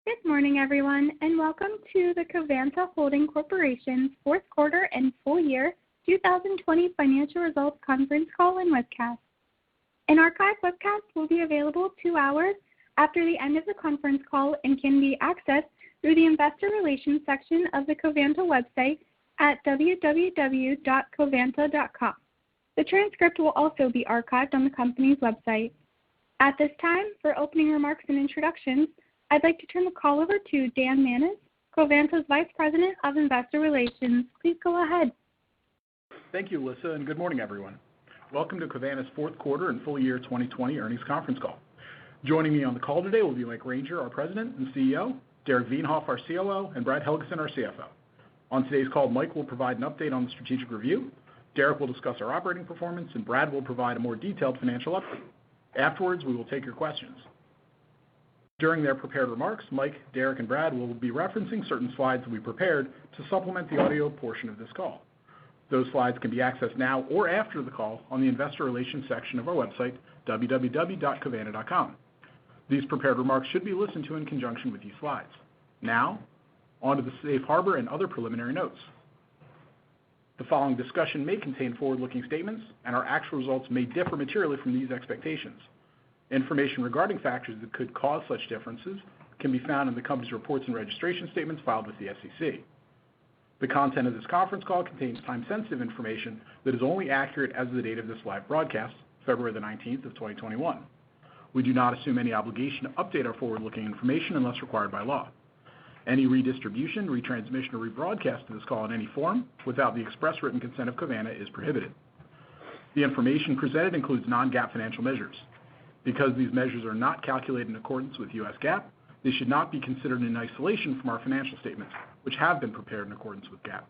Good morning, everyone, and welcome to the Covanta Holding Corporation's fourth quarter and full year 2020 financial results conference call and webcast. An archive webcast will be available 2 hours after the end of the conference call and can be accessed through the Investor Relations section of the Covanta website at www.covanta.com. The transcript will also be archived on the company's website. At this time, for opening remarks and introductions, I'd like to turn the call over to Dan Manis, Covanta's Vice President of Investor Relations. Please go ahead. Thank you, Alyssa, and good morning, everyone. Welcome to Covanta's fourth quarter and full year 2020 earnings conference call. Joining me on the call today will be Mike Ranger, our President and CEO, Derek Veenhoff, our COO, and Brad Helgeson, our CFO. On today's call, Mike will provide an update on the strategic review, Derek will discuss our operating performance, and Brad will provide a more detailed financial update. Afterwards, we will take your questions. During their prepared remarks, Mike, Derek, and Brad will be referencing certain slides that we prepared to supplement the audio portion of this call. Those slides can be accessed now or after the call on the Investor Relations section of our website, www.covanta.com. These prepared remarks should be listened to in conjunction with these slides. Now, on to the safe harbor and other preliminary notes. The following discussion may contain forward-looking statements, and our actual results may differ materially from these expectations. Information regarding factors that could cause such differences can be found in the company's reports and registration statements filed with the SEC. The content of this conference call contains time-sensitive information that is only accurate as of the date of this live broadcast, February the 19th of 2021. We do not assume any obligation to update our forward-looking information unless required by law. Any redistribution, retransmission, or rebroadcast of this call in any form without the express written consent of Covanta is prohibited. The information presented includes non-GAAP financial measures. Because these measures are not calculated in accordance with U.S. GAAP, they should not be considered in isolation from our financial statements, which have been prepared in accordance with GAAP.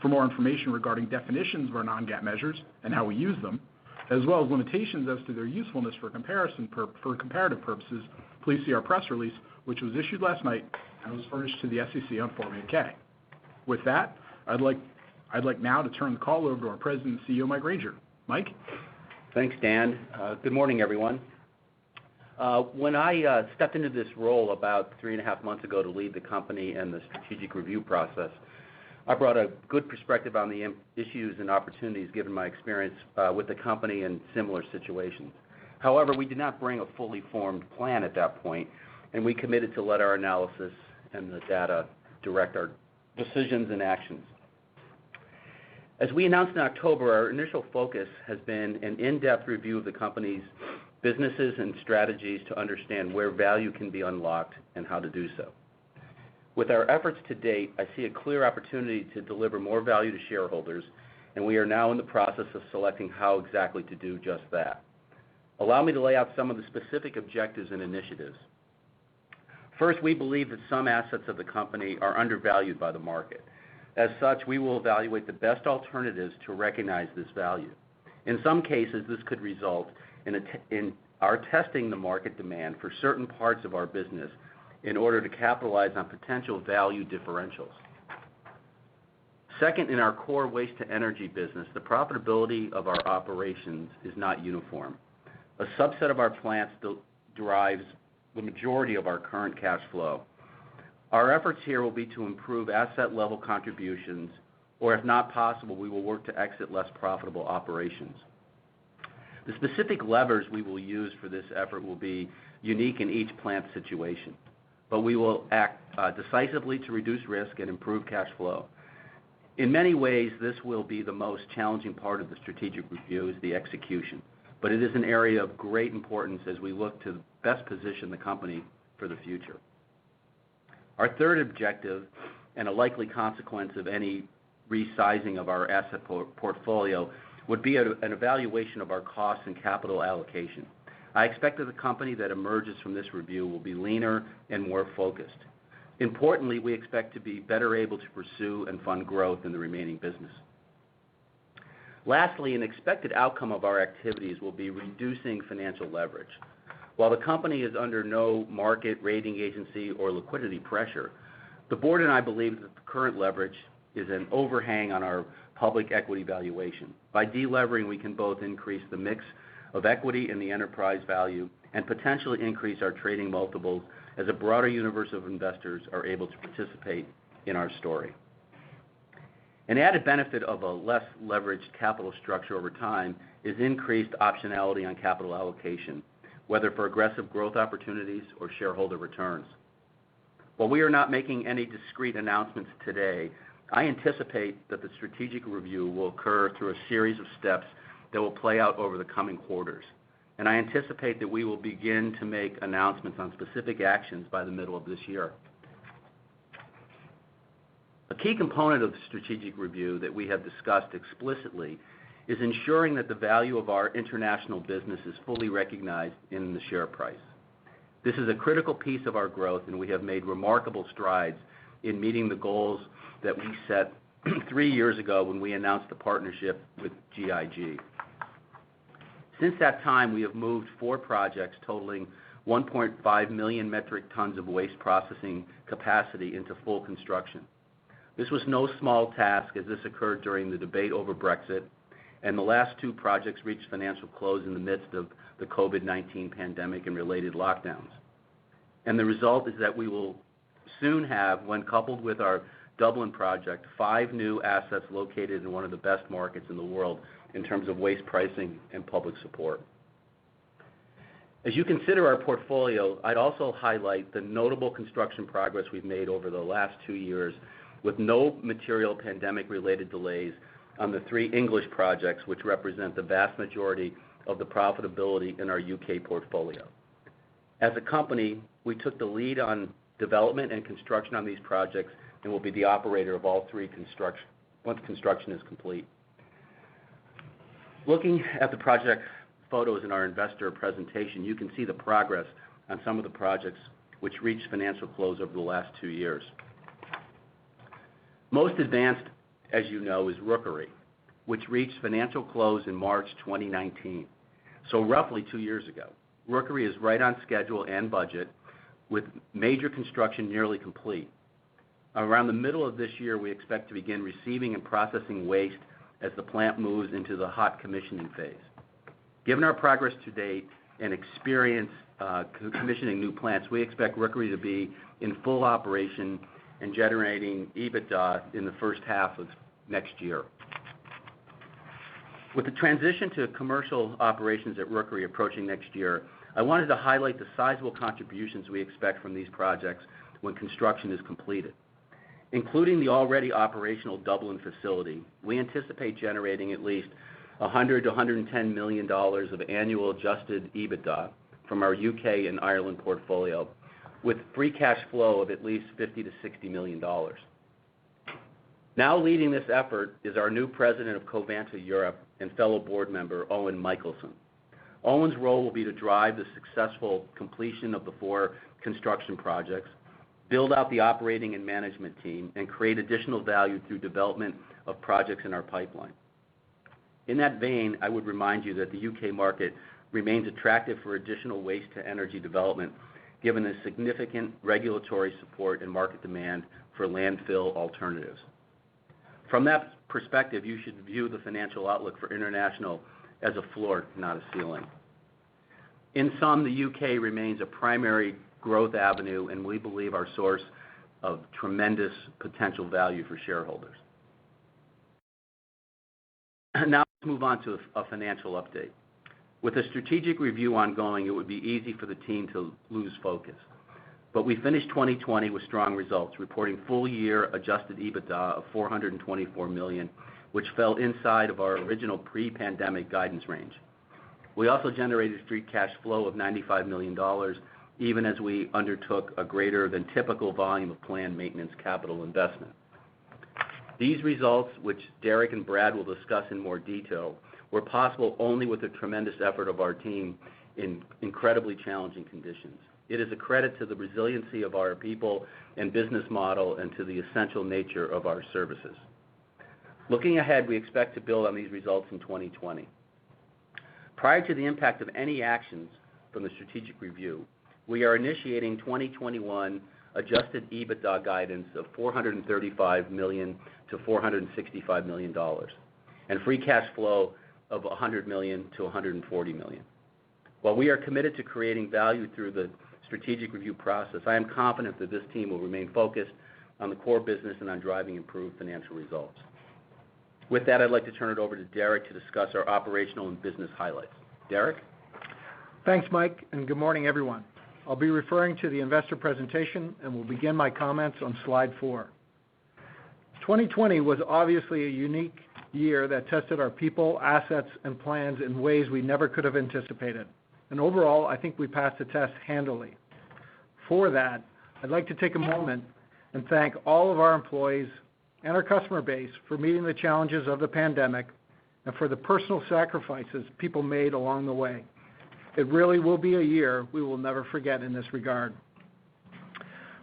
For more information regarding definitions of our non-GAAP measures and how we use them, as well as limitations as to their usefulness for comparative purposes, please see our press release, which was issued last night and was furnished to the SEC on Form 8-K. With that, I'd like now to turn the call over to our President and CEO, Mike Ranger. Mike? Thanks, Dan. Good morning, everyone. When I stepped into this role about 3.5 months ago to lead the company and the strategic review process, I brought a good perspective on the issues and opportunities given my experience with the company in similar situations. However, we did not bring a fully formed plan at that point, and we committed to let our analysis and the data direct our decisions and actions. As we announced in October, our initial focus has been an in-depth review of the company's businesses and strategies to understand where value can be unlocked and how to do so. With our efforts to date, I see a clear opportunity to deliver more value to shareholders, and we are now in the process of selecting how exactly to do just that. Allow me to lay out some of the specific objectives and initiatives. First, we believe that some assets of the company are undervalued by the market. As such, we will evaluate the best alternatives to recognize this value. In some cases, this could result in our testing the market demand for certain parts of our business in order to capitalize on potential value differentials. Second, in our core waste-to-energy business, the profitability of our operations is not uniform. A subset of our plants derives the majority of our current cash flow. Our efforts here will be to improve asset-level contributions, or if not possible, we will work to exit less profitable operations. The specific levers we will use for this effort will be unique in each plant situation, but we will act decisively to reduce risk and improve cash flow. In many ways, this will be the most challenging part of the strategic review, is the execution, but it is an area of great importance as we look to best position the company for the future. Our third objective, and a likely consequence of any resizing of our asset portfolio, would be an evaluation of our costs and capital allocation. I expect that the company that emerges from this review will be leaner and more focused. Importantly, we expect to be better able to pursue and fund growth in the remaining business. Lastly, an expected outcome of our activities will be reducing financial leverage. While the company is under no market, rating agency, or liquidity pressure, the board and I believe that the current leverage is an overhang on our public equity valuation. By delevering, we can both increase the mix of equity in the enterprise value and potentially increase our trading multiples as a broader universe of investors are able to participate in our story. An added benefit of a less leveraged capital structure over time is increased optionality on capital allocation, whether for aggressive growth opportunities or shareholder returns. While we are not making any discrete announcements today, I anticipate that the strategic review will occur through a series of steps that will play out over the coming quarters, and I anticipate that we will begin to make announcements on specific actions by the middle of this year. A key component of the strategic review that we have discussed explicitly is ensuring that the value of our international business is fully recognized in the share price. This is a critical piece of our growth, and we have made remarkable strides in meeting the goals that we set 3 years ago when we announced the partnership with GIG. Since that time, we have moved 4 projects totaling 1.5 million metric tons of waste processing capacity into full construction. This was no small task, as this occurred during the debate over Brexit, and the last 2 projects reached financial close in the midst of the COVID-19 pandemic and related lockdowns. And the result is that we will soon have, when coupled with our Dublin project, 5 new assets located in one of the best markets in the world in terms of waste pricing and public support. As you consider our portfolio, I'd also highlight the notable construction progress we've made over the last 2 years with no material pandemic-related delays on the 3 English projects, which represent the vast majority of the profitability in our UK portfolio. As a company, we took the lead on development and construction on these projects and will be the operator of all 3 once construction is complete. Looking at the project photos in our investor presentation, you can see the progress on some of the projects which reached financial close over the last 2 years. Most advanced, as you know, is Rookery, which reached financial close in March 2019, so roughly 2 years ago. Rookery is right on schedule and budget, with major construction nearly complete. Around the middle of this year, we expect to begin receiving and processing waste as the plant moves into the hot commissioning phase. Given our progress to date and experience commissioning new plants, we expect Rookery to be in full operation and generating EBITDA in the first half of next year. With the transition to commercial operations at Rookery approaching next year, I wanted to highlight the sizable contributions we expect from these projects when construction is completed. Including the already operational Dublin facility, we anticipate generating at least $100 to $110 million of annual adjusted EBITDA from our UK and Ireland portfolio, with free cash flow of at least $50 to $60 million. Now leading this effort is our new president of Covanta Europe and fellow board member, Owen Michelson. Owen's role will be to drive the successful completion of the 4 construction projects, build out the operating and management team, and create additional value through development of projects in our pipeline. In that vein, I would remind you that the UK market remains attractive for additional waste-to-energy development, given the significant regulatory support and market demand for landfill alternatives. From that perspective, you should view the financial outlook for international as a floor, not a ceiling. In sum, the UK remains a primary growth avenue, and we believe our source of tremendous potential value for shareholders. Now let's move on to a financial update. With a strategic review ongoing, it would be easy for the team to lose focus. But we finished 2020 with strong results, reporting full-year adjusted EBITDA of $424 million, which fell inside of our original pre-pandemic guidance range. We also generated free cash flow of $95 million, even as we undertook a greater than typical volume of planned maintenance capital investment. These results, which Derek and Brad will discuss in more detail, were possible only with the tremendous effort of our team in incredibly challenging conditions. It is a credit to the resiliency of our people and business model and to the essential nature of our services. Looking ahead, we expect to build on these results in 2020. Prior to the impact of any actions from the strategic review, we are initiating 2021 adjusted EBITDA guidance of $435 million to $465 million and free cash flow of $100 million to $140 million. While we are committed to creating value through the strategic review process, I am confident that this team will remain focused on the core business and on driving improved financial results. With that, I'd like to turn it over to Derek to discuss our operational and business highlights. Derek? Thanks, Mike, and good morning, everyone. I'll be referring to the investor presentation and will begin my comments on slide 4. 2020 was obviously a unique year that tested our people, assets, and plans in ways we never could have anticipated. And overall, I think we passed the test handily. For that, I'd like to take a moment and thank all of our employees and our customer base for meeting the challenges of the pandemic and for the personal sacrifices people made along the way. It really will be a year we will never forget in this regard.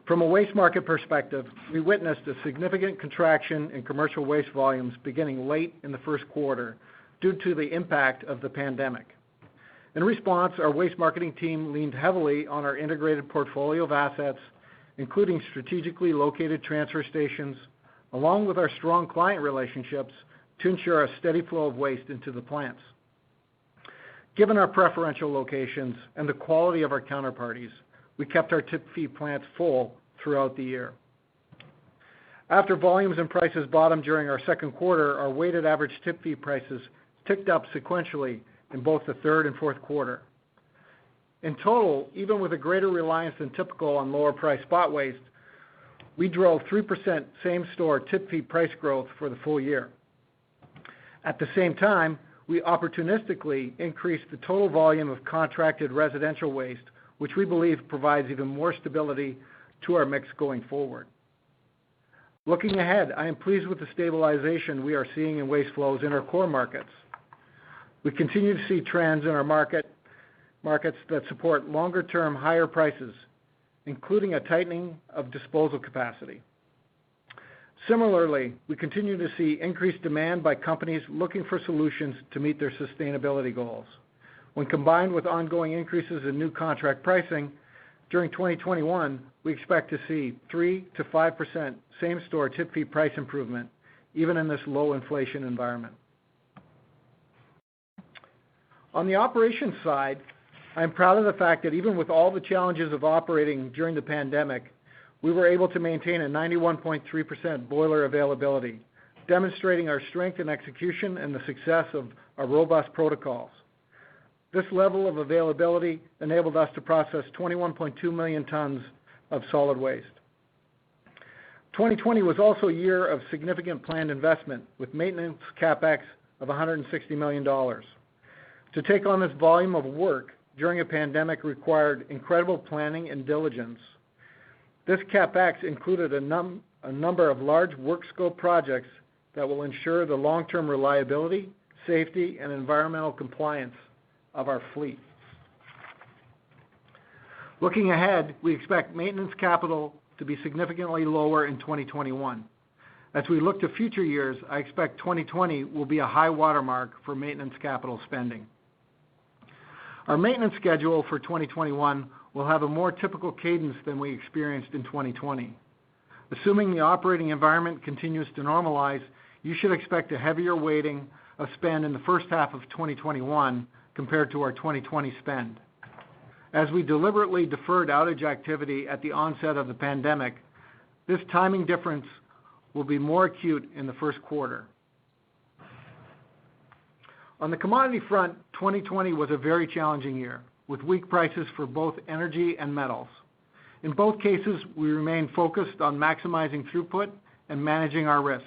From a waste market perspective, we witnessed a significant contraction in commercial waste volumes beginning late in the first quarter due to the impact of the pandemic. In response, our waste marketing team leaned heavily on our integrated portfolio of assets, including strategically located transfer stations, along with our strong client relationships to ensure a steady flow of waste into the plants. Given our preferential locations and the quality of our counterparties, we kept our tip fee plants full throughout the year. After volumes and prices bottomed during our second quarter, our weighted average tip fee prices ticked up sequentially in both the third and fourth quarter. In total, even with a greater reliance than typical on lower price spot waste, we drove 3% same-store tip fee price growth for the full year. At the same time, we opportunistically increased the total volume of contracted residential waste, which we believe provides even more stability to our mix going forward. Looking ahead, I am pleased with the stabilization we are seeing in waste flows in our core markets. We continue to see trends in our markets that support longer-term higher prices, including a tightening of disposal capacity. Similarly, we continue to see increased demand by companies looking for solutions to meet their sustainability goals. When combined with ongoing increases in new contract pricing, during 2021, we expect to see 3 to 5% same-store tip fee price improvement, even in this low inflation environment. On the operations side, I am proud of the fact that even with all the challenges of operating during the pandemic, we were able to maintain a 91.3% boiler availability, demonstrating our strength in execution and the success of our robust protocols. This level of availability enabled us to process 21.2 million tons of solid waste. 2020 was also a year of significant planned investment, with maintenance CapEx of $160 million. To take on this volume of work during a pandemic required incredible planning and diligence. This CapEx included a number of large work scope projects that will ensure the long-term reliability, safety, and environmental compliance of our fleet. Looking ahead, we expect maintenance capital to be significantly lower in 2021. As we look to future years, I expect 2020 will be a high watermark for maintenance capital spending. Our maintenance schedule for 2021 will have a more typical cadence than we experienced in 2020. Assuming the operating environment continues to normalize, you should expect a heavier weighting of spend in the first half of 2021 compared to our 2020 spend. As we deliberately deferred outage activity at the onset of the pandemic, this timing difference will be more acute in the first quarter. On the commodity front, 2020 was a very challenging year, with weak prices for both energy and metals. In both cases, we remain focused on maximizing throughput and managing our risk.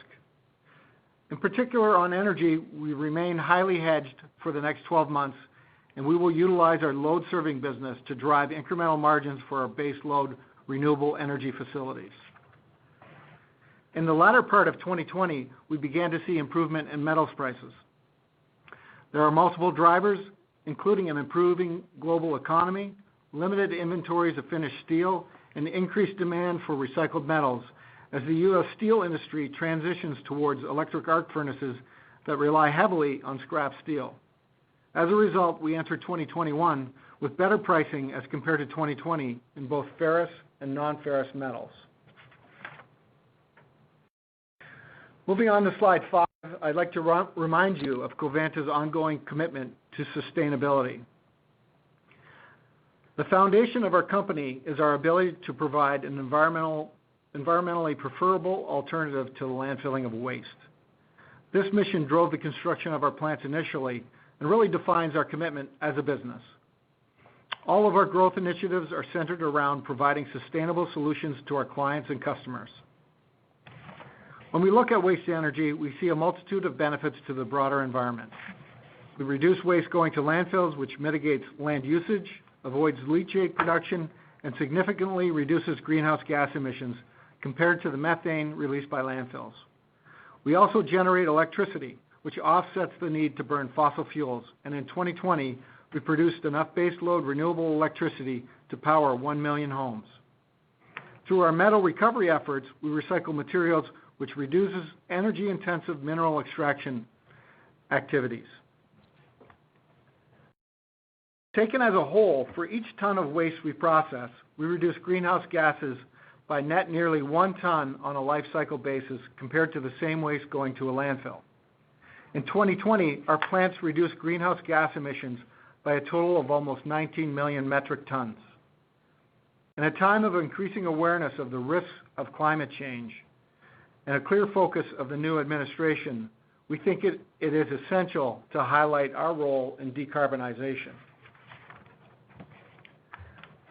In particular, on energy, we remain highly hedged for the next 12 months, and we will utilize our load serving business to drive incremental margins for our base load renewable energy facilities. In the latter part of 2020, we began to see improvement in metals prices. There are multiple drivers, including an improving global economy, limited inventories of finished steel, and increased demand for recycled metals as the U.S. steel industry transitions towards electric arc furnaces that rely heavily on scrap steel. As a result, we enter 2021 with better pricing as compared to 2020 in both ferrous and non-ferrous metals. Moving on to slide 5, I'd like to remind you of Covanta's ongoing commitment to sustainability. The foundation of our company is our ability to provide an environmentally preferable alternative to the landfilling of waste. This mission drove the construction of our plants initially and really defines our commitment as a business. All of our growth initiatives are centered around providing sustainable solutions to our clients and customers. When we look at waste energy, we see a multitude of benefits to the broader environment. We reduce waste going to landfills, which mitigates land usage, avoids leachate production, and significantly reduces greenhouse gas emissions compared to the methane released by landfills. We also generate electricity, which offsets the need to burn fossil fuels, and in 2020, we produced enough baseload renewable electricity to power 1 million homes. Through our metal recovery efforts, we recycle materials, which reduces energy-intensive mineral extraction activities. Taken as a whole, for each ton of waste we process, we reduce greenhouse gases by net nearly 1 ton on a life cycle basis compared to the same waste going to a landfill. In 2020, our plants reduced greenhouse gas emissions by a total of almost 19 million metric tons. In a time of increasing awareness of the risks of climate change and a clear focus of the new administration, we think it is essential to highlight our role in decarbonization.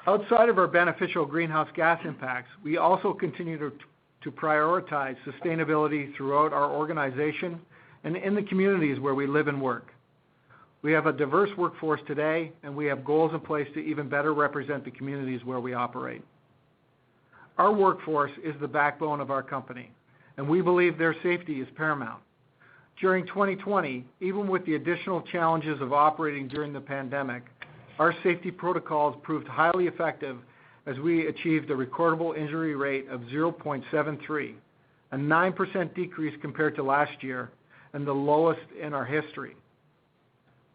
Outside of our beneficial greenhouse gas impacts, we also continue to prioritize sustainability throughout our organization and in the communities where we live and work. We have a diverse workforce today, and we have goals in place to even better represent the communities where we operate. Our workforce is the backbone of our company, and we believe their safety is paramount. During 2020, even with the additional challenges of operating during the pandemic, our safety protocols proved highly effective as we achieved a recordable injury rate of 0.73, a 9% decrease compared to last year, and the lowest in our history.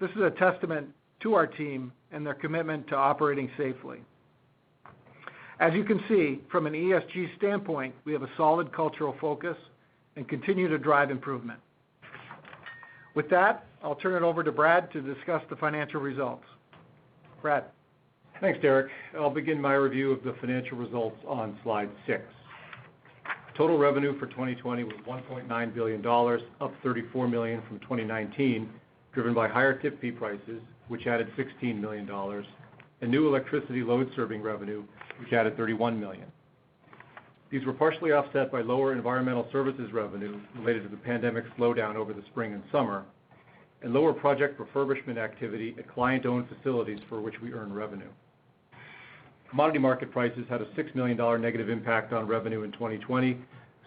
This is a testament to our team and their commitment to operating safely. As you can see, from an ESG standpoint, we have a solid cultural focus and continue to drive improvement. With that, I'll turn it over to Brad to discuss the financial results. Brad. Thanks, Derek. I'll begin my review of the financial results on slide 6. Total revenue for 2020 was $1.9 billion, up $34 million from 2019, driven by higher tip fee prices, which added $16 million, and new electricity load serving revenue, which added $31 million. These were partially offset by lower environmental services revenue related to the pandemic slowdown over the spring and summer, and lower project refurbishment activity at client-owned facilities for which we earn revenue. Commodity market prices had a $6 million negative impact on revenue in 2020,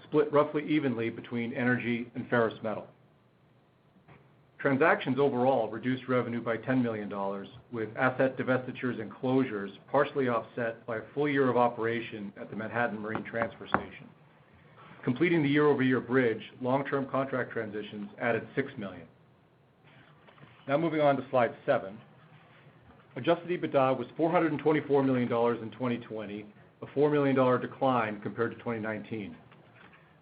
split roughly evenly between energy and ferrous metal. Transactions overall reduced revenue by $10 million, with asset divestitures and closures partially offset by a full year of operation at the Manhattan Marine Transfer Station. Completing the year-over-year bridge, long-term contract transitions added $6 million. Now moving on to slide 7. Adjusted EBITDA was $424 million in 2020, a $4 million decline compared to 2019.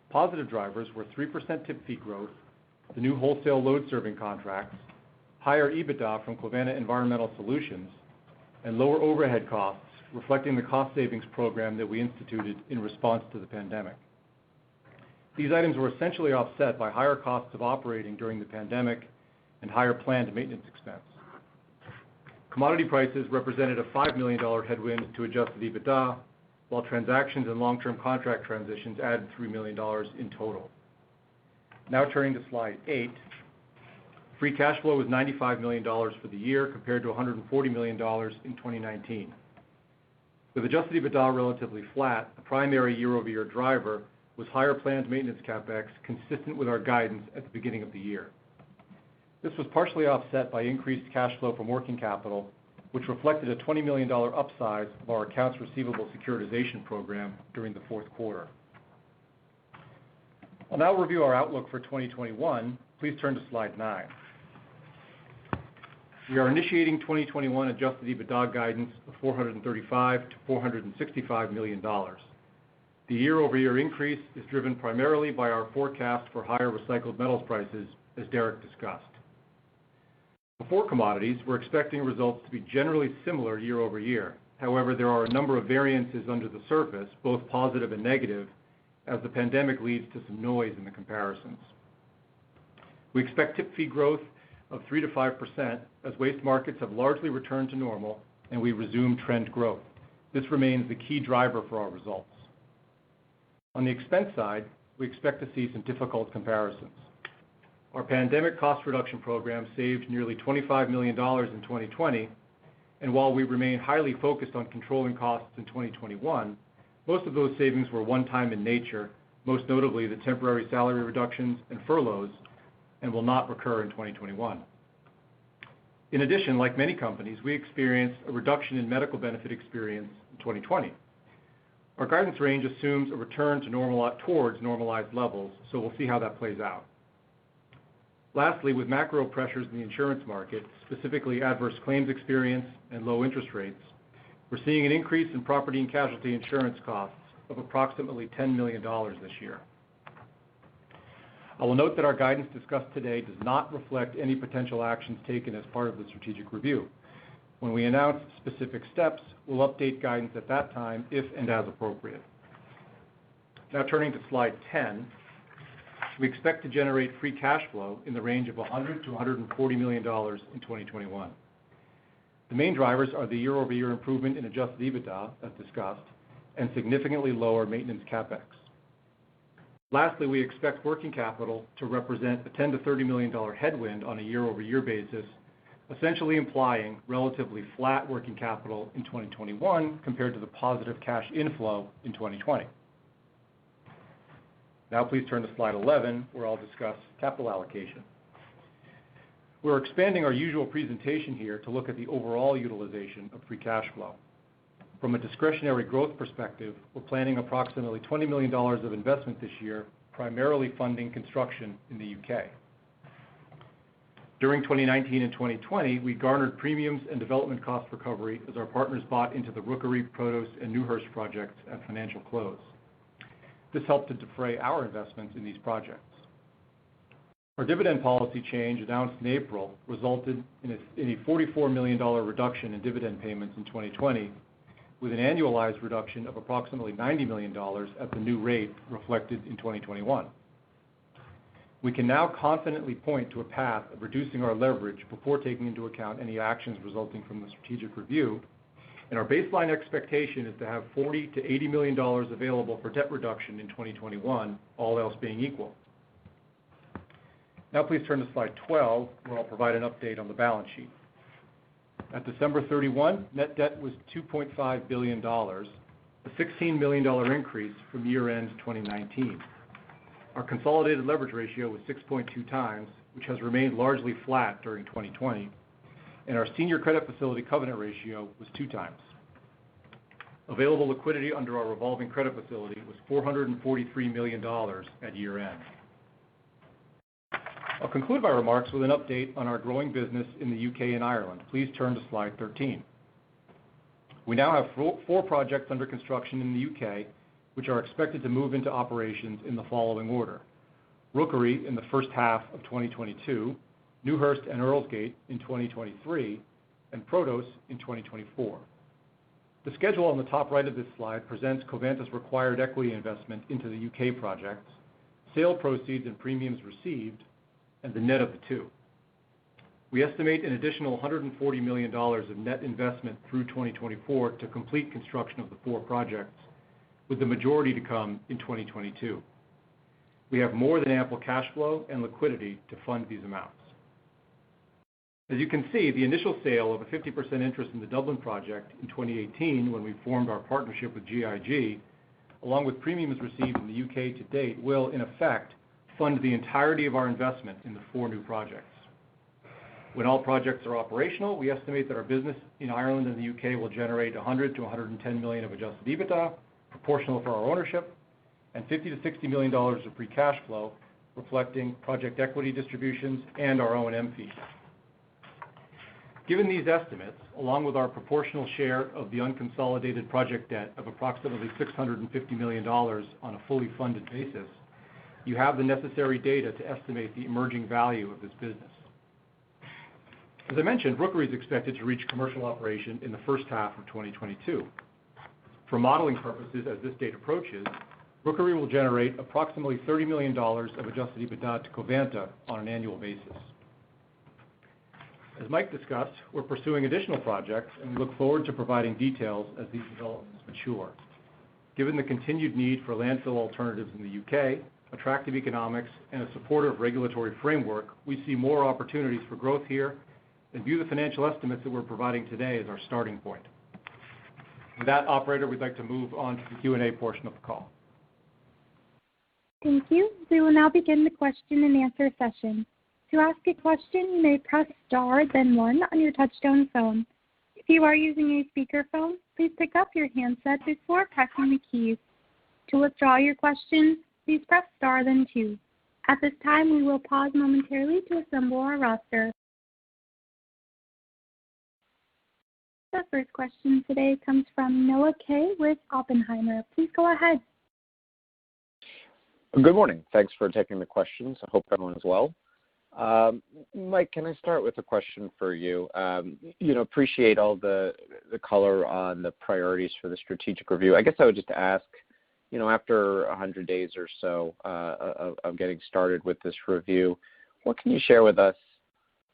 Positive drivers were 3% tip fee growth, the new wholesale load serving contracts, higher EBITDA from Covanta Environmental Solutions, and lower overhead costs, reflecting the cost savings program that we instituted in response to the pandemic. These items were essentially offset by higher costs of operating during the pandemic and higher planned maintenance expense. Commodity prices represented a $5 million headwind to adjusted EBITDA, while transactions and long-term contract transitions added $3 million in total. Now turning to slide 8. Free cash flow was $95 million for the year compared to $140 million in 2019. With adjusted EBITDA relatively flat, the primary year-over-year driver was higher planned maintenance CapEx consistent with our guidance at the beginning of the year. This was partially offset by increased cash flow from working capital, which reflected a $20 million upsize of our accounts receivable securitization program during the fourth quarter. I'll now review our outlook for 2021. Please turn to slide 9. We are initiating 2021 adjusted EBITDA guidance of $435 to $465 million. The year-over-year increase is driven primarily by our forecast for higher recycled metals prices, as Derek discussed. Before commodities, we're expecting results to be generally similar year over year. However, there are a number of variances under the surface, both positive and negative, as the pandemic leads to some noise in the comparisons. We expect tip fee growth of 3 to 5% as waste markets have largely returned to normal and we resume trend growth. This remains the key driver for our results. On the expense side, we expect to see some difficult comparisons. Our pandemic cost reduction program saved nearly $25 million in 2020, and while we remain highly focused on controlling costs in 2021, most of those savings were one-time in nature, most notably the temporary salary reductions and furloughs, and will not recur in 2021. In addition, like many companies, we experienced a reduction in medical benefit experience in 2020. Our guidance range assumes a return to towards normalized levels, so we'll see how that plays out. Lastly, with macro pressures in the insurance market, specifically adverse claims experience and low interest rates, we're seeing an increase in property and casualty insurance costs of approximately $10 million this year. I will note that our guidance discussed today does not reflect any potential actions taken as part of the strategic review. When we announce specific steps, we'll update guidance at that time if and as appropriate. Now turning to slide 10, we expect to generate free cash flow in the range of $100 to $140 million in 2021. The main drivers are the year-over-year improvement in adjusted EBITDA, as discussed, and significantly lower maintenance CapEx. Lastly, we expect working capital to represent a $10 to $30 million headwind on a year-over-year basis, essentially implying relatively flat working capital in 2021 compared to the positive cash inflow in 2020. Now please turn to slide 11, where I'll discuss capital allocation. We're expanding our usual presentation here to look at the overall utilization of free cash flow. From a discretionary growth perspective, we're planning approximately $20 million of investment this year, primarily funding construction in the UK. During 2019 and 2020, we garnered premiums and development cost recovery as our partners bought into the Rookery, Protos, and Newhurst projects at financial close. This helped to defray our investments in these projects. Our dividend policy change announced in April resulted in a $44 million reduction in dividend payments in 2020, with an annualized reduction of approximately $90 million at the new rate reflected in 2021. We can now confidently point to a path of reducing our leverage before taking into account any actions resulting from the strategic review, and our baseline expectation is to have $40 to $80 million available for debt reduction in 2021, all else being equal. Now please turn to slide 12, where I'll provide an update on the balance sheet. At December 31, net debt was $2.5 billion, a $16 million increase from year-end 2019. Our consolidated leverage ratio was 6.2 times, which has remained largely flat during 2020, and our senior credit facility covenant ratio was 2 times. Available liquidity under our revolving credit facility was $443 million at year-end. I'll conclude my remarks with an update on our growing business in the UK and Ireland. Please turn to slide 13. We now have 4 projects under construction in the UK, which are expected to move into operations in the following order: Rookery in the first half of 2022, Newhurst and Earlsgate in 2023, and Protos in 2024. The schedule on the top right of this slide presents Covanta's required equity investment into the UK projects, sale proceeds and premiums received, and the net of the two. We estimate an additional $140 million of net investment through 2024 to complete construction of the 4 projects, with the majority to come in 2022. We have more than ample cash flow and liquidity to fund these amounts. As you can see, the initial sale of a 50% interest in the Dublin project in 2018, when we formed our partnership with GIG, along with premiums received in the UK to date, will, in effect, fund the entirety of our investment in the 4 new projects. When all projects are operational, we estimate that our business in Ireland and the UK will generate $100 to $110 million of adjusted EBITDA, proportional for our ownership, and $50 to $60 million of free cash flow, reflecting project equity distributions and our O&M fees. Given these estimates, along with our proportional share of the unconsolidated project debt of approximately $650 million on a fully funded basis, you have the necessary data to estimate the emerging value of this business. As I mentioned, Rookery is expected to reach commercial operation in the first half of 2022. For modeling purposes, as this date approaches, Rookery will generate approximately $30 million of adjusted EBITDA to Covanta on an annual basis. As Mike discussed, we're pursuing additional projects, and we look forward to providing details as these developments mature. Given the continued need for landfill alternatives in the UK, attractive economics, and a supportive regulatory framework, we see more opportunities for growth here and view the financial estimates that we're providing today as our starting point. With that, operator, we'd like to move on to the Q&A portion of the call. Thank you. We will now begin the question and answer session. To ask a question, you may press star, then one on your touchtone phone. If you are using a speakerphone, please pick up your handset before pressing the keys. To withdraw your question, please press star, then two. At this time, we will pause momentarily to assemble our roster. The first question today comes from Noah Kaye with Oppenheimer. Please go ahead. Good morning. Thanks for taking the questions. I hope everyone is well. Mike, can I start with a question for you? Appreciate all the color on the priorities for the strategic review. I guess I would just ask, after 100 days or so of getting started with this review, what can you share with us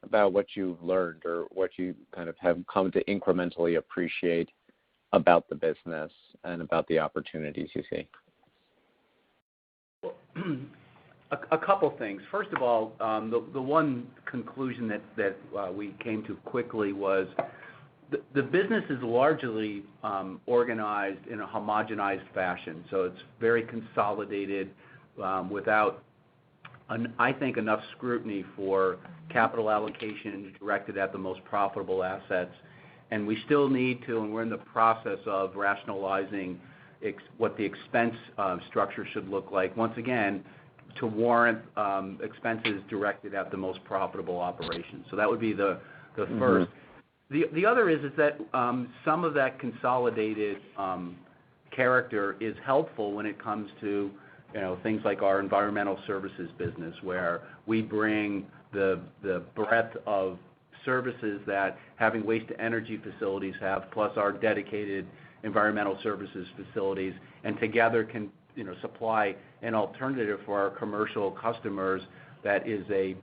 about what you've learned or what you kind of have come to incrementally appreciate about the business and about the opportunities you see? A couple things. First of all, the one conclusion that we came to quickly was the business is largely organized in a homogenized fashion, so it's very consolidated without, I think, enough scrutiny for capital allocation directed at the most profitable assets. And we still need to, and we're in the process of rationalizing what the expense structure should look like, once again, to warrant expenses directed at the most profitable operations. So that would be the first. The other is that some of that consolidated character is helpful when it comes to things like our environmental services business, where we bring the breadth of services that having waste-to-energy facilities have, plus our dedicated environmental services facilities, and together can supply an alternative for our commercial customers that is a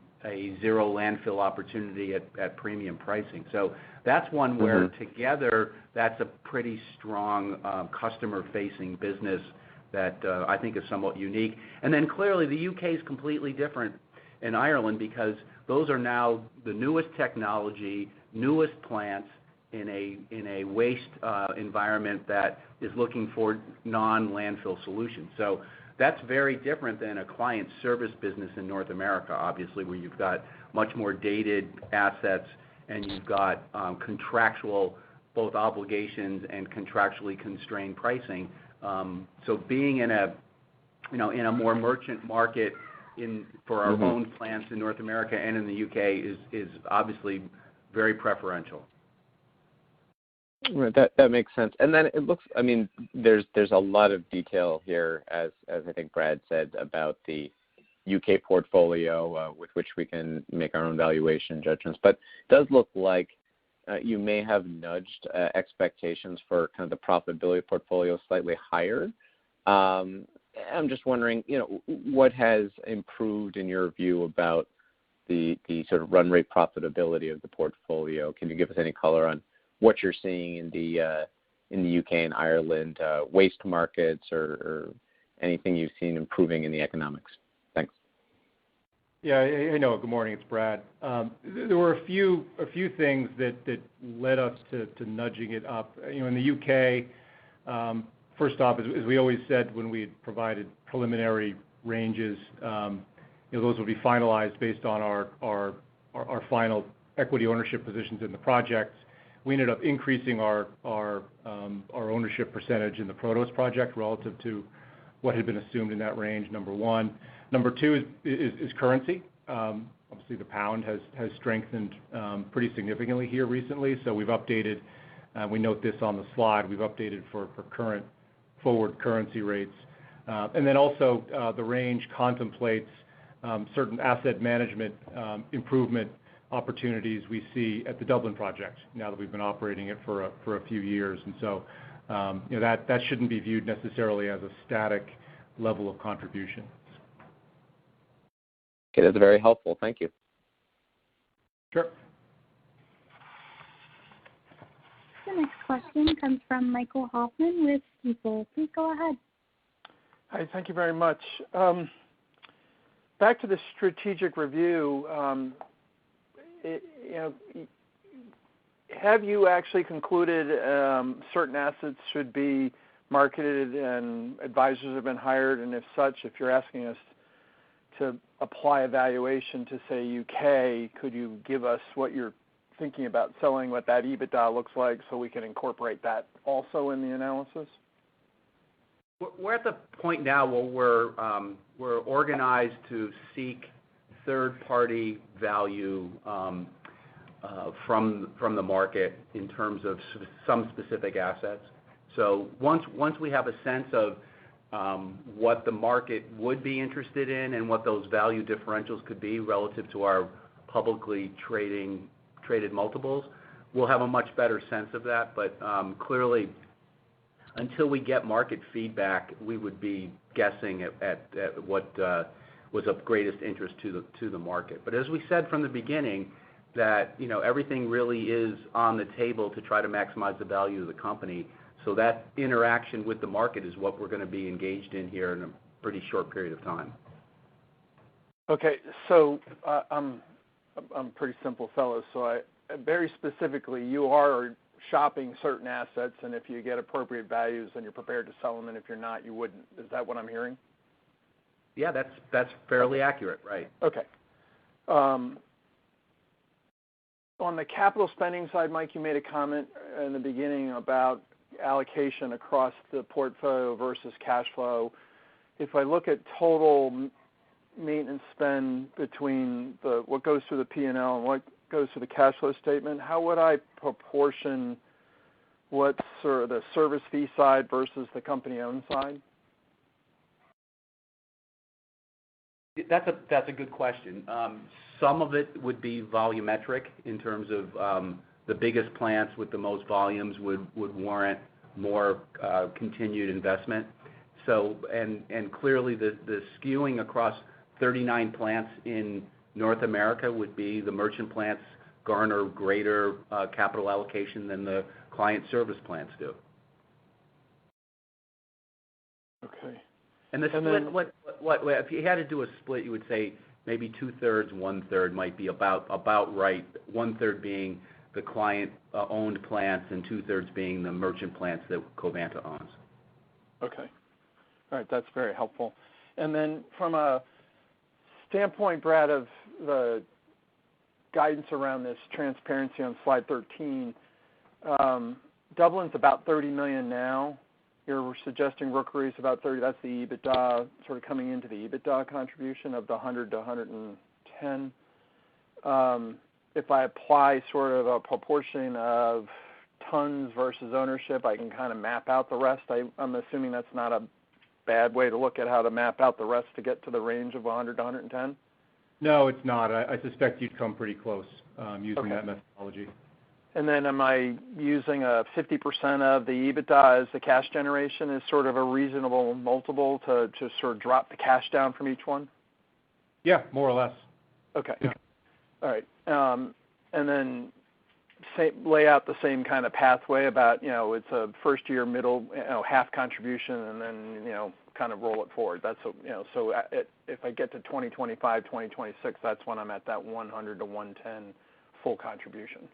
zero landfill opportunity at premium pricing. So that's one where together that's a pretty strong customer-facing business that I think is somewhat unique. And then clearly the UK is completely different in Ireland because those are now the newest technology, newest plants in a waste environment that is looking for non-landfill solutions. So that's very different than a client service business in North America, obviously, where you've got much more dated assets and you've got contractual both obligations and contractually constrained pricing. So being in a more merchant market for our own plants in North America and in the UK is obviously very preferential. Right, that makes sense. And then it looks, there's a lot of detail here, as I think Brad said, about the UK portfolio with which we can make our own valuation judgments. But it does look like you may have nudged expectations for kind of the profitability portfolio slightly higher. I'm just wondering, what has improved in your view about the sort of run rate profitability of the portfolio? Can you give us any color on what you're seeing in the UK and Ireland waste markets or anything you've seen improving in the economics? Thanks. Yeah, I know. Good morning. It's Brad. There were a few things that led us to nudging it up. In the UK, first off, as we always said when we had provided preliminary ranges, those will be finalized based on our final equity ownership positions in the projects. We ended up increasing our ownership percentage in the Protos project relative to what had been assumed in that range, number one. Number two is currency. Obviously, the pound has strengthened pretty significantly here recently, so we've updated, we note this on the slide, we've updated for current forward currency rates. And then also the range contemplates certain asset management improvement opportunities we see at the Dublin project now that we've been operating it for a few years. And so, that shouldn't be viewed necessarily as a static level of contribution. Okay, that's very helpful. Thank you. Sure. The next question comes from Michael Hoffman with Stifel. Please go ahead. Hi, thank you very much. Back to the strategic review, have you actually concluded certain assets should be marketed and advisors have been hired? And if such, if you're asking us to apply a valuation to, say, UK, could you give us what you're thinking about selling, what that EBITDA looks like, so we can incorporate that also in the analysis? We're at the point now where we're organized to seek third-party value from the market in terms of some specific assets. So once we have a sense of what the market would be interested in and what those value differentials could be relative to our publicly traded multiples, we'll have a much better sense of that. But clearly, until we get market feedback, we would be guessing at what was of greatest interest to the market. But as we said from the beginning, that everything really is on the table to try to maximize the value of the company. So that interaction with the market is what we're going to be engaged in here in a pretty short period of time. Okay, so I'm a pretty simple fellow, so very specifically, you are shopping certain assets, and if you get appropriate values, then you're prepared to sell them, and if you're not, you wouldn't. Is that what I'm hearing? Yeah, that's fairly accurate, right? Okay. On the capital spending side, Mike, you made a comment in the beginning about allocation across the portfolio versus cash flow. If I look at total maintenance spend between what goes through the P&L and what goes through the cash flow statement, how would I proportion what's sort of the service fee side versus the company-owned side? That's a good question. Some of it would be volumetric in terms of the biggest plants with the most volumes would warrant more continued investment. So and clearly the skewing across 39 plants in North America would be the merchant plants garner greater capital allocation than the client service plants do. Okay. And the split, what if you had to do a split, you would say maybe 2/3, 1/3 might be about right. 1/3 being the client-owned plants and 2/3 being the merchant plants that Covanta owns. Okay. All right, that's very helpful. And then from a standpoint, Brad, of the guidance around this transparency on slide 13, Dublin's about $30 million now. You're suggesting Rookery's about 30. That's the EBITDA, sort of coming into the EBITDA contribution of the 100 to 110. If I apply sort of a proportion of tons versus ownership, I can kind of map out the rest. I'm assuming that's not a bad way to look at how to map out the rest to get to the range of 100 to 110? No, it's not. I suspect you'd come pretty close using that methodology. And then am I using a 50% of the EBITDA as the cash generation as sort of a reasonable multiple to just sort of drop the cash down from each one? Yeah, more or less. Okay. Yeah. All right. And then lay out the same kind of pathway about, it's a first year, middle, half contribution, and then, kind of roll it forward. That's, so if I get to 2025, 2026, that's when I'm at that 100 to 110 full contribution.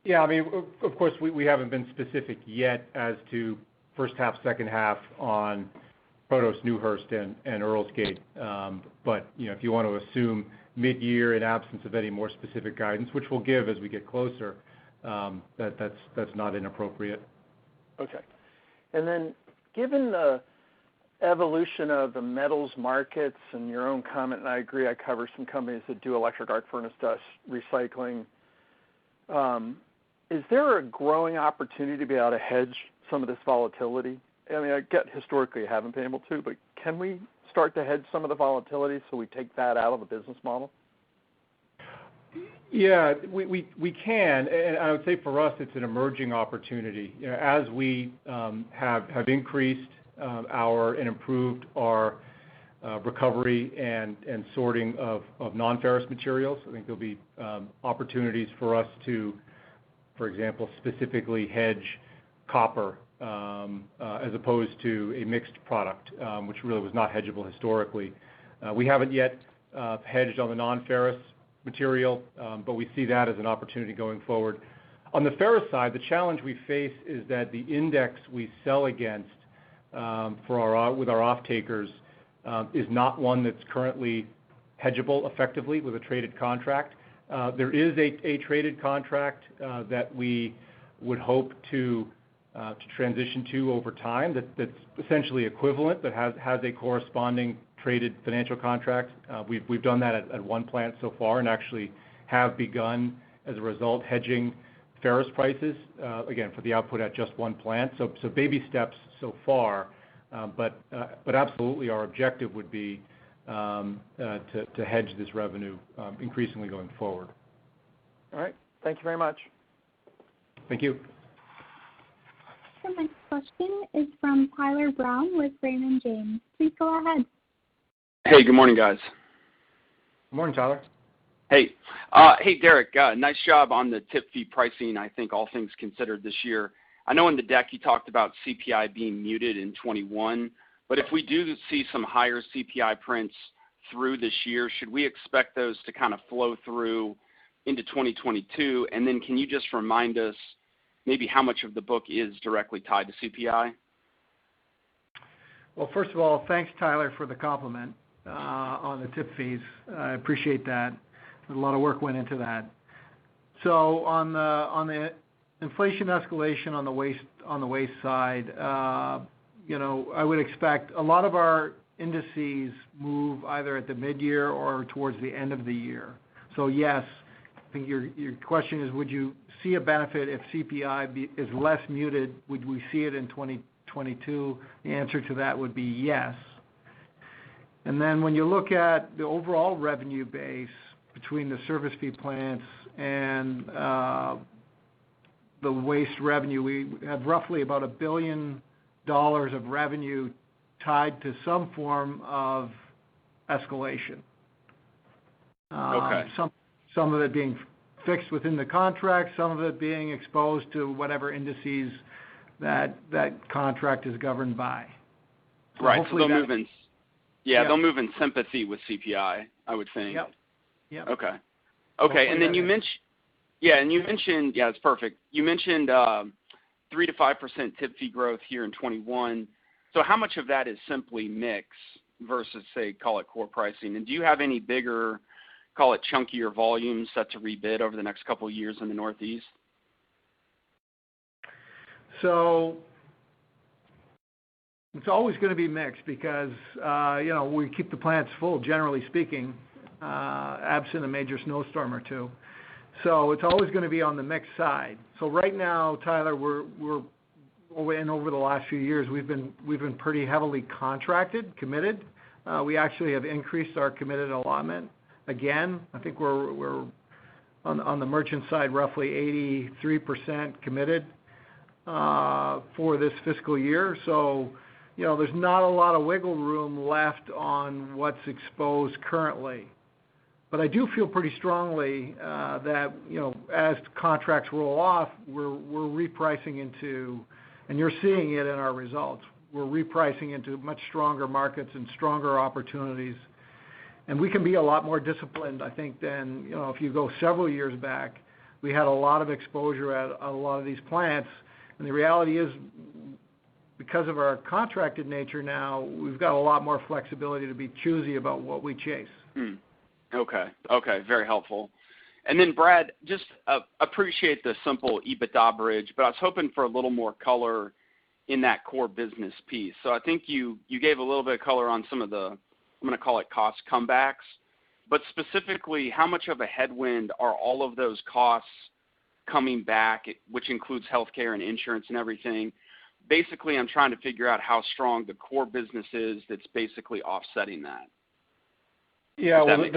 Yeah, I mean, of course, we haven't been specific yet as to first half, second half on Protos, Newhurst, and Earlsgate. But, if you want to assume mid-year in absence of any more specific guidance, which we'll give as we get closer, that's not inappropriate. Okay. And then given the evolution of the metals markets and your own comment, and I agree, I cover some companies that do electric arc furnace dust recycling, is there a growing opportunity to be able to hedge some of this volatility? I mean, I get historically you haven't been able to, but can we start to hedge some of the volatility so we take that out of the business model? Yeah, we can, and I would say for us it's an emerging opportunity. You know, as we have increased and improved our recovery and sorting of non-ferrous materials, I think there'll be opportunities for us to, for example, specifically hedge copper as opposed to a mixed product, which really was not hedgeable historically. We haven't yet hedged on the non-ferrous material, but we see that as an opportunity going forward. On the ferrous side, the challenge we face is that the index we sell against with our off-takers is not one that's currently hedgeable effectively with a traded contract. There is a traded contract that we would hope to transition to over time that's essentially equivalent but has a corresponding traded financial contract. We've done that at one plant so far and actually have begun, as a result, hedging ferrous prices, again, for the output at just one plant. So baby steps so far, but absolutely our objective would be to hedge this revenue increasingly going forward. All right. Thank you very much. Thank you. The next question is from Tyler Brown with Raymond James. Please go ahead. Hey, good morning, guys. Good morning, Tyler. Hey, Derek, nice job on the tip fee pricing, I think, all things considered this year. I know in the deck you talked about CPI being muted in 21, but if we do see some higher CPI prints through this year, should we expect those to kind of flow through into 2022? And then can you just remind us maybe how much of the book is directly tied to CPI? Well, first of all, thanks, Tyler, for the compliment on the tip fees. I appreciate that. A lot of work went into that. So on the inflation escalation on the waste side, I would expect a lot of our indices move either at the mid-year or towards the end of the year. So yes, I think your question is, would you see a benefit if CPI is less muted? Would we see it in 2022? The answer to that would be yes. And then when you look at the overall revenue base between the service fee plants and the waste revenue, we have roughly about $1 billion of revenue tied to some form of escalation. Okay. Some of it being fixed within the contract, some of it being exposed to whatever indices that contract is governed by. So right. So they'll move in. Yeah, they'll move in sympathy with CPI, I would think. Yep. Okay. And then you mentioned, it's perfect. You mentioned 3 to 5% tip fee growth here in 21. So how much of that is simply mix versus, say, call it core pricing? And do you have any bigger, call it chunkier volumes set to rebid over the next couple of years in the Northeast? So it's always going to be mixed because, we keep the plants full, generally speaking, absent a major snowstorm or two. So it's always going to be on the mixed side. So right now, Tyler, we're over the last few years, we've been pretty heavily contracted, committed. We actually have increased our committed allotment again. I think we're on the merchant side roughly 83% committed for this fiscal year. So there's not a lot of wiggle room left on what's exposed currently. But I do feel pretty strongly that, as contracts roll off, we're repricing into, and you're seeing it in our results, we're repricing into much stronger markets and stronger opportunities. And we can be a lot more disciplined, I think, than, if you go several years back, we had a lot of exposure at a lot of these plants. And the reality is, because of our contracted nature now, we've got a lot more flexibility to be choosy about what we chase. Okay, very helpful. And then, Brad, just appreciate the simple EBITDA bridge, but I was hoping for a little more color in that core business piece. So I think you gave a little bit of color on some of the, I'm going to call it cost comebacks, but specifically, how much of a headwind are all of those costs coming back, which includes healthcare and insurance and everything? Basically, I'm trying to figure out how strong the core business is that's basically offsetting that. Yeah, well,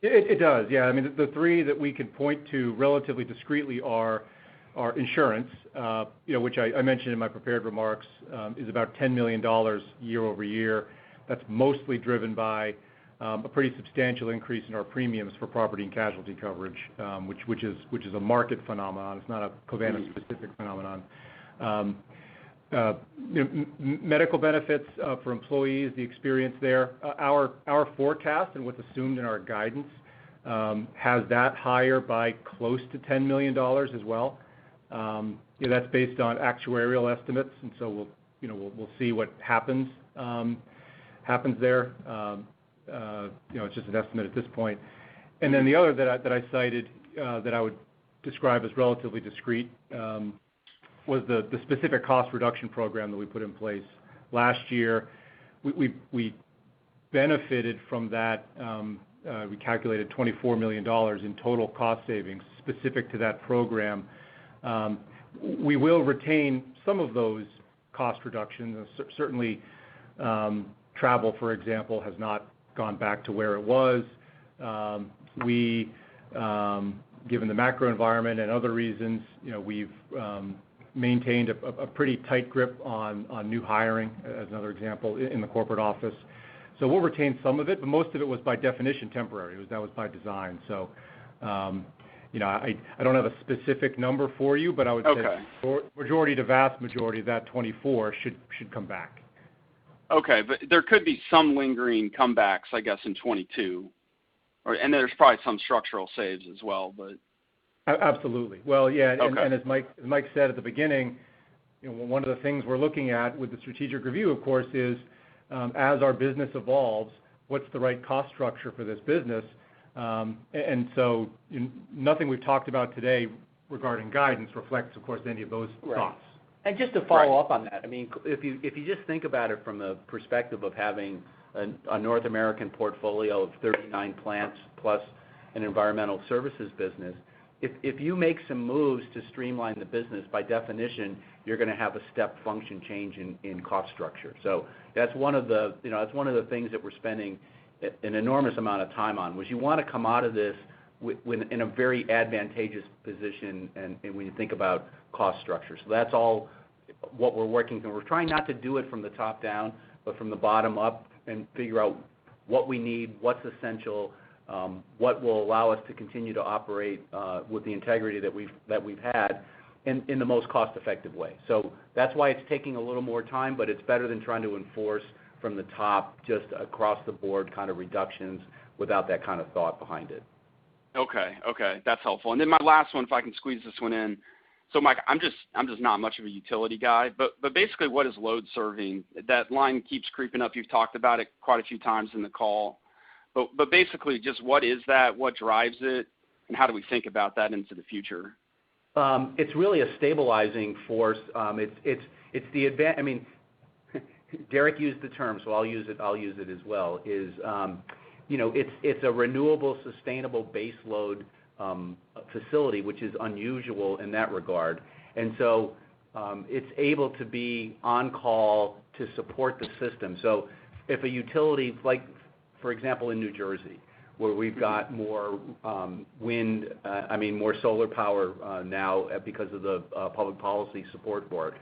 It does, yeah. I mean, the three that we could point to relatively discreetly are insurance, which I mentioned in my prepared remarks, is about $10 million year over year. That's mostly driven by a pretty substantial increase in our premiums for property and casualty coverage, which is a market phenomenon. It's not a Covanta-specific phenomenon. Medical benefits for employees, the experience there. Our forecast and what's assumed in our guidance has that higher by close to $10 million as well. That's based on actuarial estimates, and so we'll see what happens there. It's just an estimate at this point. And then the other that I cited that I would describe as relatively discreet was the specific cost reduction program that we put in place last year. We benefited from that. We calculated $24 million in total cost savings specific to that program. We will retain some of those cost reductions. Certainly, travel, for example, has not gone back to where it was. Given the macro environment and other reasons, we've maintained a pretty tight grip on new hiring, as another example, in the corporate office. So we'll retain some of it, but most of it was by definition temporary. That was by design. So, I don't have a specific number for you, but I would say the vast majority of that 24 should come back. Okay, but there could be some lingering comebacks, I guess, in 22, and there's probably some structural saves as well, but. Absolutely. Well, yeah, okay. and as Mike said at the beginning, one of the things we're looking at with the strategic review, of course, is as our business evolves, what's the right cost structure for this business? And so nothing we've talked about today regarding guidance reflects, of course, any of those thoughts. And just to follow up on that, I mean, if you just think about it from the perspective of having a North American portfolio of 39 plants plus an environmental services business, if you make some moves to streamline the business, by definition, you're going to have a step function change in cost structure. So that's one of the things that we're spending an enormous amount of time on. Was you want to come out of this in a very advantageous position, and when you think about cost structure. So that's all what we're working through. We're trying not to do it from the top down, but from the bottom up, and figure out what we need, what's essential. What will allow us to continue to operate with the integrity that we've had in the most cost-effective way. So that's why it's taking a little more time, but it's better than trying to enforce from the top just across the board kind of reductions without that kind of thought behind it. Okay, that's helpful. And then my last one, if I can squeeze this one in. So, Mike, I'm just not much of a utility guy, but basically, what is load serving? That line keeps creeping up. You've talked about it quite a few times in the call. But basically, just what is that? What drives it? And how do we think about that into the future? It's really a stabilizing force. It's the advantage. I mean, Derek used the term, so I'll use it as well. It's a renewable, sustainable base load facility, which is unusual in that regard. And so it's able to be on call to support the system. So if a utility, like, for example, in New Jersey, where we've got more more solar power now because of the public policy support for it.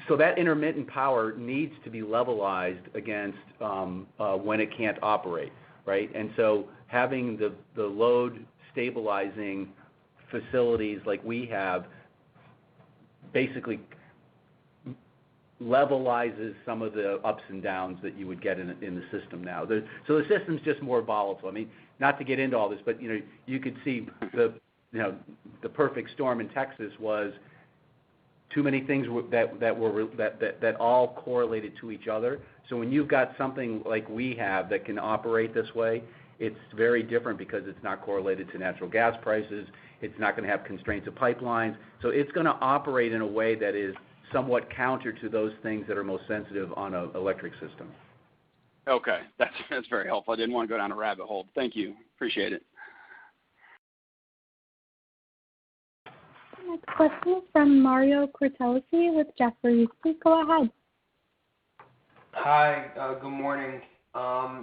So that intermittent power needs to be levelized against when it can't operate, right? And so having the load stabilizing facilities like we have basically levelizes some of the ups and downs that you would get in the system now. So the system's just more volatile. I mean, not to get into all this, but you could see the perfect storm in Texas was too many things that all correlated to each other. So when you've got something like we have that can operate this way, it's very different because it's not correlated to natural gas prices. It's not going to have constraints of pipelines. So it's going to operate in a way that is somewhat counter to those things that are most sensitive on an electric system. Okay, that's very helpful. I didn't want to go down a rabbit hole. Thank you. Appreciate it. The next question is from Mario Cortellesi with Jefferies. Please go ahead. Hi, good morning.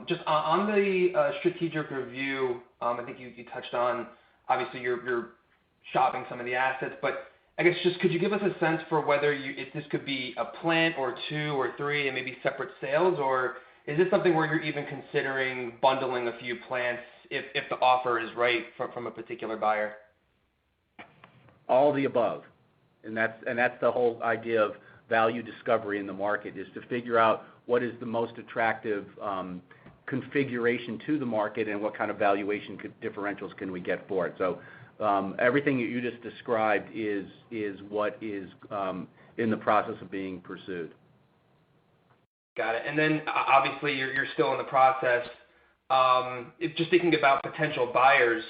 Just on the strategic review, I think you touched on, obviously, you're shopping some of the assets, but I guess just could you give us a sense for whether if this could be a plant or two or three and maybe separate sales, or is this something where you're even considering bundling a few plants if the offer is right from a particular buyer? All the above. And that's the whole idea of value discovery in the market, is to figure out what is the most attractive configuration to the market and what kind of valuation differentials can we get for it. So everything that you just described is what is in the process of being pursued. Got it. And then obviously you're still in the process. Just thinking about potential buyers,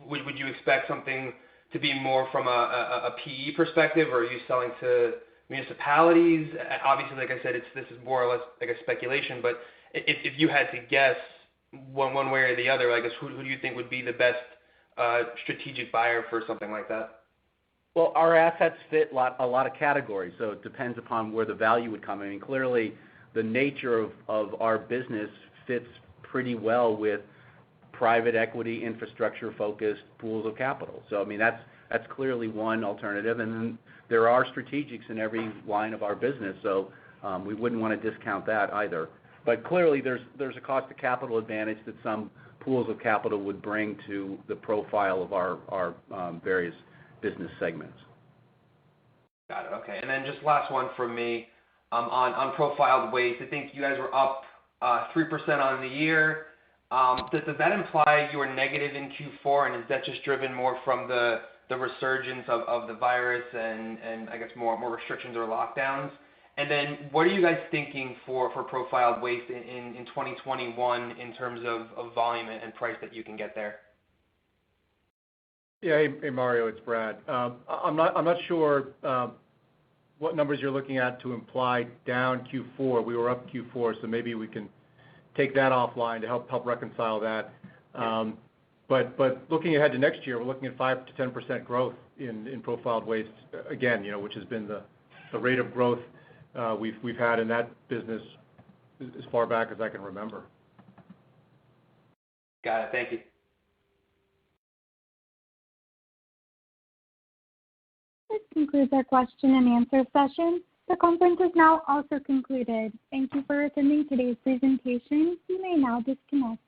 would you expect something to be more from a PE perspective, or are you selling to municipalities? Obviously, like I said, this is more or less like a speculation, but if you had to guess one way or the other, I guess who do you think would be the best strategic buyer for something like that? Well, our assets fit a lot of categories, so it depends upon where the value would come. I mean, clearly, the nature of our business fits pretty well with private equity, infrastructure-focused pools of capital. So, I mean, that's clearly one alternative, and then there are strategics in every line of our business, so we wouldn't want to discount that either. But clearly, there's a cost of capital advantage that some pools of capital would bring to the profile of our various business segments. Got it. Okay. And then just last one from me on profiled waste. I think you guys were up 3% on the year. Does that imply you were negative in Q4, and is that just driven more from the resurgence of the virus and I guess more restrictions or lockdowns? And then what are you guys thinking for profiled waste in 2021 in terms of volume and price that you can get there? Yeah, hey Mario, it's Brad. I'm not sure what numbers you're looking at to imply down Q4. We were up Q4, so maybe we can take that offline to help reconcile that. But looking ahead to next year, we're looking at 5 to 10% growth in profiled waste again, which has been the rate of growth we've had in that business as far back as I can remember. Got it. Thank you. This concludes our question and answer session. The conference is now also concluded. Thank you for attending today's presentation. You may now disconnect.